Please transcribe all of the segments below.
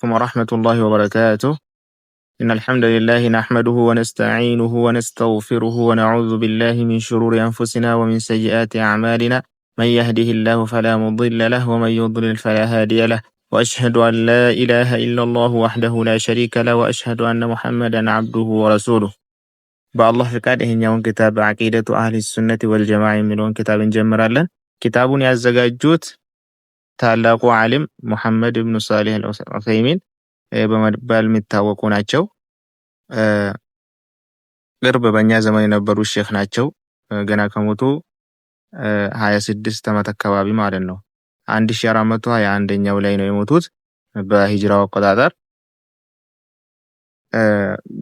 عليكم ورحمة الله وبركاته. إن الحمد لله نحمده ونستعينه ونستغفره ونعوذ بالله من شرور أنفسنا ومن سيئات أعمالنا. من يهده الله فلا مضل له ومن يضلل فلا هادي له. وأشهد أن لا إله إلا الله وحده لا شريك له وأشهد أن محمدا عبده ورسوله. بالله فقد إنه كتاب عقيدة أهل السنة والجماعة من كتاب جمرلا كتاب يزجاجوت ታላቁ ዓሊም ሙሐመድ ኢብኑ ሷሊህ አልዑሰይሚን በመባል የሚታወቁ ናቸው። ቅርብ በእኛ ዘመን የነበሩ ሼክ ናቸው። ገና ከሞቱ 26 ዓመት አካባቢ ማለት ነው። 1421ኛው ላይ ነው የሞቱት በሂጅራው አቆጣጠር።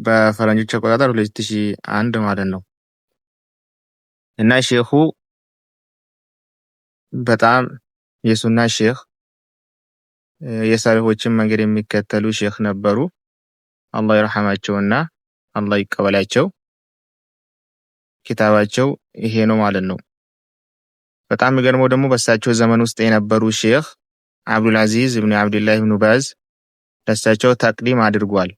በፈረንጆች አቆጣጠር 2001 ማለት ነው። እና ሼኹ በጣም የሱና ሼክ የሳሊሆችን መንገድ የሚከተሉ ሼክ ነበሩ። አላህ ይርሐማቸውና አላህ ይቀበላቸው። ኪታባቸው ይሄ ነው ማለት ነው። በጣም የሚገርመው ደግሞ በሳቸው ዘመን ውስጥ የነበሩ ሼክ አብዱል አዚዝ ኢብኑ አብዱላህ ኢብኑ ባዝ ለሳቸው ተቅዲም አድርጓል።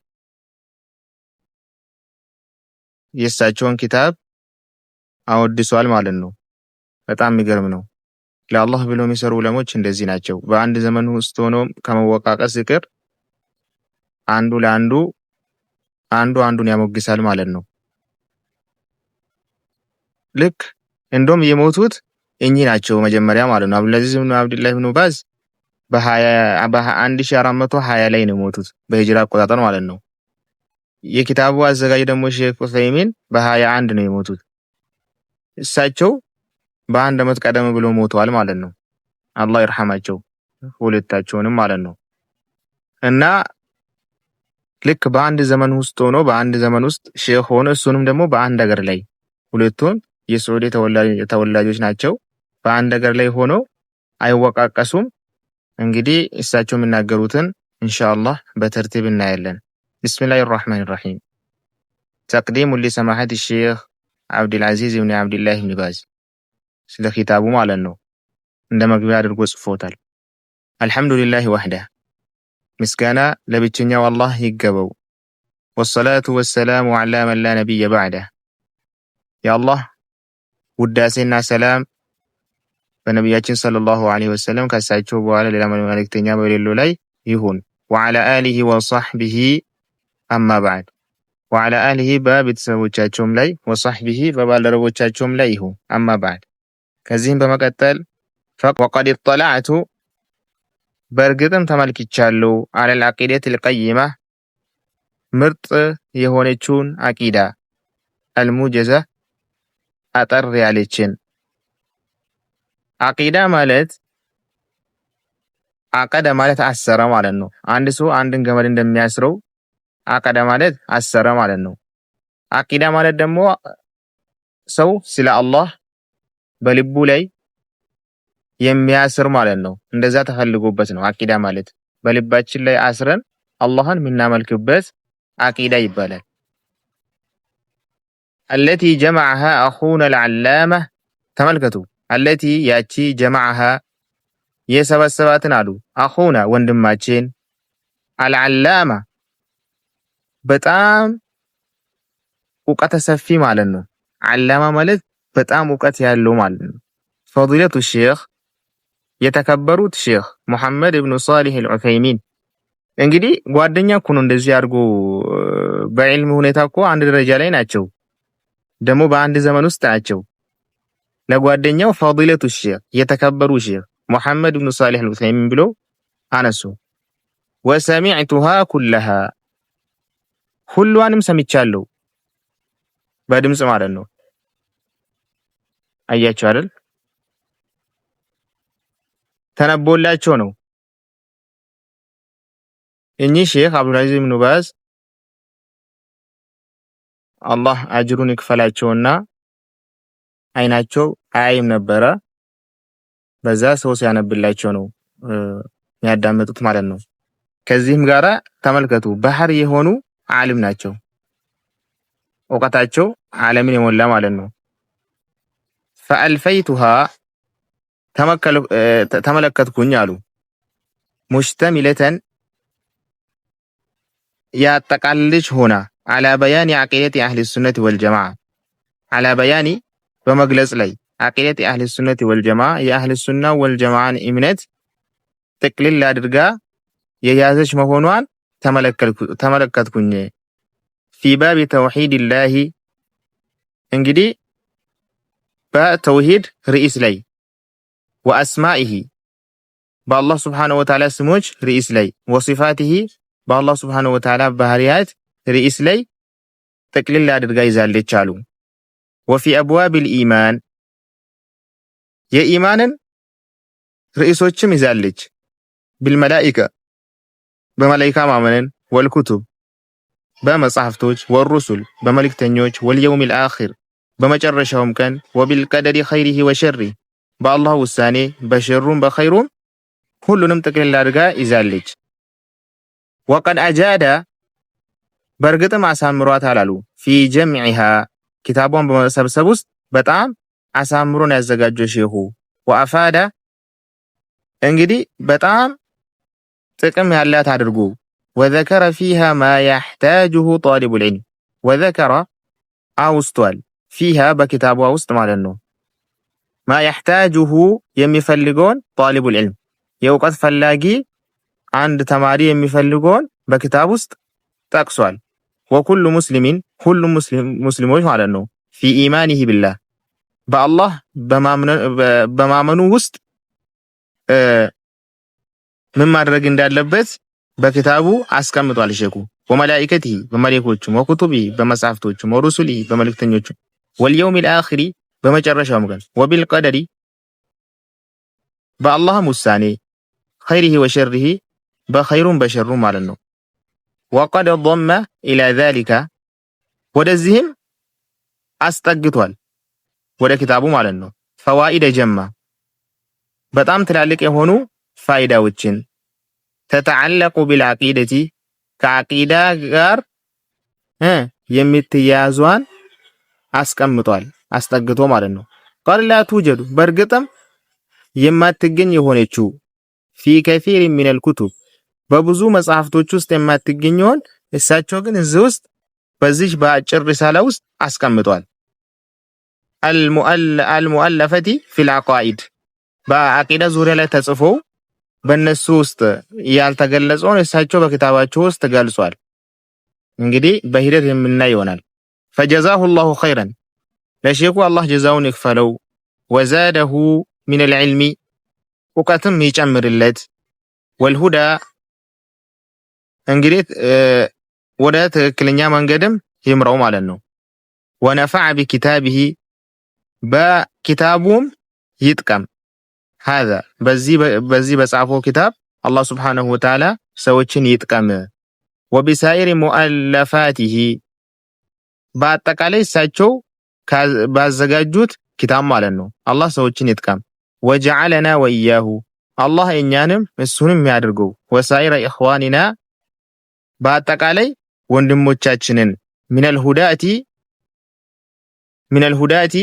የሳቸውን ኪታብ አወድሷል ማለት ነው። በጣም የሚገርም ነው። ለአላህ ብለው የሚሰሩ ዑለሞች እንደዚህ ናቸው። በአንድ ዘመን ውስጥ ሆኖ ከመወቃቀስ ይቅር አንዱ ለአንዱ አንዱን ያሞግሳል ማለት ነው። ልክ እንደውም የሞቱት እኚህ ናቸው መጀመሪያ ማለት ነው። አብዱልአዚዝ ኢብኑ አብዱላህ ኢብኑ ባዝ በ1420 ላይ ነው የሞቱት በሂጅራ አቆጣጠር ማለት ነው። የኪታቡ አዘጋጅ ደግሞ ሼክ ዑሰይሚን በ21 ነው የሞቱት። እሳቸው በአንድ ዓመት ቀደም ብሎ ሞተዋል ማለት ነው። አላህ ይርሐማቸው ሁለታቸውንም ማለት ነው። እና ልክ በአንድ ዘመን ውስጥ ሆኖ በአንድ ዘመን ውስጥ ሼክ ሆኖ እሱንም ደግሞ በአንድ ሀገር ላይ ሁለቱም የሳዑዲ ተወላጆች ናቸው። በአንድ ሀገር ላይ ሆኖ አይወቃቀሱም። እንግዲህ እሳቸው የሚናገሩትን ኢንሻአላህ በተርቲብ እናያለን። ቢስሚላሂር ረህማኒር ረሂም ተቅዲሙ ሊሰማሐት ሼክ አብዱል አዚዝ ኢብኑ አብዱላህ ኢብኑ ባዝ ስለ ኪታቡ ማለት ነው። እንደ መግቢያ አድርጎ ጽፎታል። አልሐምዱሊላህ ወህደ ምስጋና ለብቸኛው አላህ ይገባው። ወሰላቱ ወሰላሙ ዐላ መን ላ ነቢየ በዕደ የአላህ ውዳሴና ሰላም በነቢያችን ሰለላሁ ዐለይሂ ወሰለም ከሳቸው በኋላ ሌላ መልእክተኛ በሌለው ላይ ይሁን። ወዐላ አሊሂ ወሰሕቢሂ አማ በዕድ ወዐላ አሊሂ በቤተሰቦቻቸውም ላይ ወሰሕቢሂ በባልደረቦቻቸውም ላይ ይሁን። አማ በዕድ ከዚህም በመቀጠል ወቀድ ኢጠለዕቱ በእርግጥም ተመልክቻለሁ ዐለል ዐቂደቲል ቀይማ ምርጥ የሆነችውን አቂዳ አልሙጀዛ አጠር ያለችን። አቂዳ ማለት አቀደ ማለት አሰረ ማለት ነው። አንድ ሰው አንድን ገመድ እንደሚያስረው አቀደ ማለት አሰረ ማለት ነው። አቂዳ ማለት ደግሞ ሰው ስለ አላህ በልቡ ላይ የሚያስር ማለት ነው። እንደዛ ተፈልጎበት ነው አቂዳ ማለት። በልባችን ላይ አስረን አላህን የምናመልክበት አቂዳ ይባላል። التي جمعها اخونا العلامه ተመልከቱ። التي ያቺ جمعها የሰበሰባትን አሉ አኹና ወንድማችን አልዓላማ በጣም እውቀት ሰፊ ማለት ነው። ዓላማ ማለት በጣም እውቀት ያለው ማለት ነው። ፈዲለቱ ሼክ የተከበሩት ሼክ ሙሐመድ ኢብኑ ሷሊህ አልዑሰይሚን እንግዲህ ጓደኛ እኮ ነው። እንደዚህ አድርጎ በዕልም ሁኔታ እኮ አንድ ደረጃ ላይ ናቸው። ደግሞ በአንድ ዘመን ውስጥ ናቸው። ለጓደኛው ፈዲለቱ ሼክ የተከበሩ ሼክ ሙሐመድ ኢብኑ ሷሊህ አልዑሰይሚን ብሎ አነሱ። ወሰሚዕቱሃ ኩለሃ ሁሉንም ሰምቻለሁ በድምጽ ማለት ነው። አያችሁ አይደል? ተነቦላቸው ነው። እኚህ ሼክ አብዱል አዚዝ ኢብኑ ባዝ አላህ አጅሩን ይክፈላቸውና አይናቸው አያይም ነበረ። በዛ ሰው ሲያነብላቸው ነው የሚያዳምጡት ማለት ነው። ከዚህም ጋራ ተመልከቱ ባህር የሆኑ ዓሊም ናቸው። እውቀታቸው ዓለምን የሞላ ማለት ነው። ፈአልፈይቱሃ ተመለከትኩኝ አሉ ሙሽተሚለተን ያጠቃልልች ሆና አላ በያኒ አቂደት የአህል ሱነት ወልጀማዓ አላ በያኒ በመግለጽ ላይ አቂደት የአህል ሱነት ወልጀማዓ የአህል ሱና ወልጀማዓን እምነት ጥቅልል አድርጋ የያዘች መሆኗን ተመለከትኩኝ። ፊ ባብ ተውሂድላሂ እንግዲህ በተውሂድ ርዕስ ላይ ወአስማኢሂ በአላህ ስብሓነሁ ወተዓላ ስሞች ርዕስ ላይ ወሲፋቲሂ በአላህ ስብሓነሁ ወተዓላ ባህሪያት ርዕስ ላይ ጥቅልል አድርጋ ይዛለች አሉ። ወፊ አብዋቢል ኢማን የኢማንን ርዕሶችም ይዛለች። ቢልመላኢካ በመላኢካ ማመንን፣ ወልኩቱብ በመጽሐፍቶች፣ ወሩሱል በመልእክተኞች፣ ወልየውሚል አኺር በመጨረሻውም ቀን፣ ወቢልቀደሪ ኸይሪሂ ወሸሪ በአላህ ውሳኔ በሸሩም በኸይሩም ሁሉንም ጥቅልል አድርጋ ይዛለች። ወቀድ አጃዳ በእርግጥም አሳምሯታል አሉ። ፊ ጀምዒሃ ኪታቧን በመሰብሰብ ውስጥ በጣም አሳምሮን ያዘጋጀው ሼኹ። ወአፋዳ እንግዲህ በጣም ጥቅም ያላት አድርጎ ወዘከረ ፊሃ ማ ያሕታጁሁ ጣሊቡል ዒልም ወዘከረ አውስቷል ፊሃ በኪታቧ ውስጥ ማለት ነው ማ ያሕታጁሁ የሚፈልገውን ጣሊቡል ዒልም የእውቀት ፈላጊ አንድ ተማሪ የሚፈልገውን በኪታብ ውስጥ ጠቅሷል። ወኩሉ ሙስሊሚን ሁሉም ሙስሊሞች ማለት ነው ፊ ኢማኒሂ ቢላህ በአላህ በማመኑ ውስጥ ምን ማድረግ እንዳለበት በኪታቡ አስቀምጧል ሼኹ። ወመላኢከቲሂ በመላእክቶቹም፣ ወኩቱቢ በመጻሕፍቶቹም፣ ወሩሱሊ በመልእክተኞቹ፣ ወልየውሚል አኺሪ በመጨረሻውም ቀን፣ ወቢልቀደሪ በአላህም ውሳኔ፣ ኸይሪሂ ወሸሪሂ በኸይሩም በሸሩም ማለት ነው። ወቀድ ضم ኢላ ዛሊካ ወደዚህም አስጠግቷል ወደ ኪታቡ ማለት ነው። ፈዋኢደ ጀማ በጣም ትላልቅ የሆኑ ፋይዳዎችን ተተዓለቁ ቢልዓቂደቲ ከዓቂዳ ጋር የምትያያዟን አስቀምጧል አስጠግቶ ማለት ነው። ቃል ላ ትውጀዱ በእርግጥም የማትገኝ የሆነችው ፊ ከሲር ሚነል ኩቱብ በብዙ መጽሐፍቶች ውስጥ የማትገኘውን እሳቸው ግን እዚህ ውስጥ በዚህ በአጭር ሪሳላ ውስጥ አስቀምጧል። አልሙአለፈቲ ፊል አቃኢድ በአቂዳ ዙሪያ ላይ ተጽፎ በእነሱ ውስጥ ያልተገለጸውን እሳቸው በኪታባቸው ውስጥ ገልጿል። እንግዲህ በሂደት የምናይ ይሆናል። ፈጀዛሁ ላሁ ኸይረን ለሼኹ አላህ ጀዛውን ይክፈለው። ወዛደሁ ሚነል ዒልሚ እውቀትም ይጨምርለት። ወልሁዳ እንግዲህ ወደ ትክክለኛ መንገድም ይምራው ማለት ነው። ወነፈዐ ቢኪታቢሂ በኪታቡም ይጥቀም። ሀዛ በዚህ በጻፈው ኪታብ አላህ ሱብሓነሁ ወተዓላ ሰዎችን ይጥቀም። ወቢሳኢሪ ሙአለፋቲሂ በአጠቃላይ እሳቸው ባዘጋጁት ኪታብ ማለት ነው አላህ ሰዎችን ይጥቀም። ወጀዐለና ወኢያሁ አላህ እኛንም እሱንም ያድርገው። ወሳኢረ ኢኽዋኒና በአጠቃላይ ወንድሞቻችንን ሚነል ሁዳቲ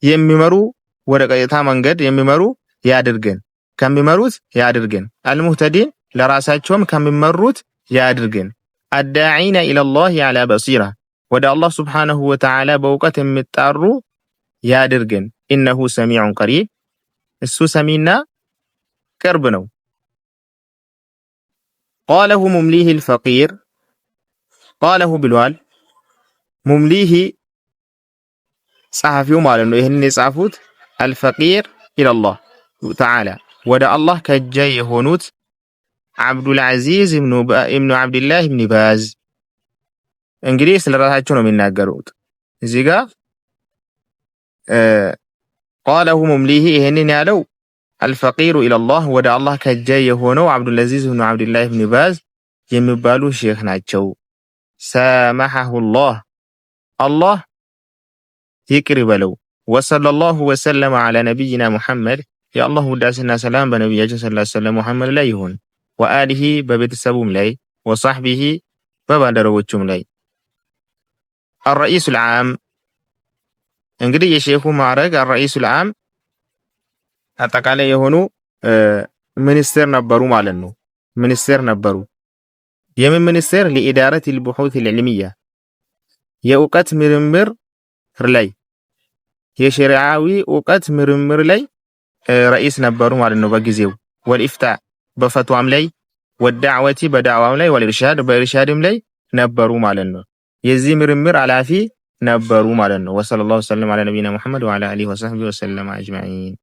የሚመሩ ወደ ቀጥታ መንገድ የሚመሩ ያድርገን፣ ከሚመሩት ያድርገን። አልሙህተዲን ለራሳቸውም ከሚመሩት ያድርገን። አዳዒና ኢለላሂ ዐላ በሲራ ወደ አላህ ሱብሓነሁ ወተዓላ በእውቀት የሚጣሩ ያድርገን። ኢነሁ ሰሚዑን ቀሪብ እሱ ሰሚና ቅርብ ነው። ቃለሁ ሙምሊሂ አልፈቂር ቃለሁ ብሏል። ሙምሊሂ ጸሐፊው ማለት ነው። ይህንን የጻፉት አልፈቂር ኢለላህ ተዓላ ወደ አላህ ከጃይ የሆኑት አብዱልዓዚዝ ኢብኑ አብድላህ ኢብኑ ባዝ እንግዲህ ስለራሳቸው ነው የሚናገሩት እዚህ ጋር ቃለሁ ሙምሊሂ ይህንን ያለው አልፈቂሩ ኢለላህ ወደ አላህ ከጃይ የሆነው አብዱልዓዚዝ ኢብኑ አብድላህ ኢብኑ ባዝ የሚባሉ ሼኽ ናቸው። ሰመሐሁላህ አላህ ይቅር ይበለው። ወሰለላሁ ወሰለመ ዐላ ነቢይና ሙሐመድ የአላህ ውዳሴና ሰላም በነቢያችን ሰለላሁ ዐለይሂ ወሰለም ሙሐመድ ላይ ይሁን። ወአሊሂ በቤተሰቡም ላይ ወሰሕቢሂ በባልደረቦቹም ላይ። አልረኢሱል ዓም እንግዲህ የሼኹ ማዕረግ አልረኢሱል ዓም አጠቃላይ የሆኑ ሚኒስቴር ነበሩ ማለት ነው። ሚኒስቴር ነበሩ። የምን ሚኒስቴር لإدارة البحوث العلمية የእውቀት ምርምር ላይ የሸሪዓዊ እውቀት ምርምር ላይ رئيس ነበሩ ማለት ነው በጊዜው والإفتاء በፈትዋም ላይ والدعوة በዳዕዋም ላይ والإرشاد በኢርሻድም ላይ ነበሩ ማለት ነው የዚህ ምርምር ኃላፊ ነበሩ ማለት ነው ወሰለላሁ ዐለይሂ ወሰለም على نبينا محمد وعلى آله وصحبه وسلم أجمعين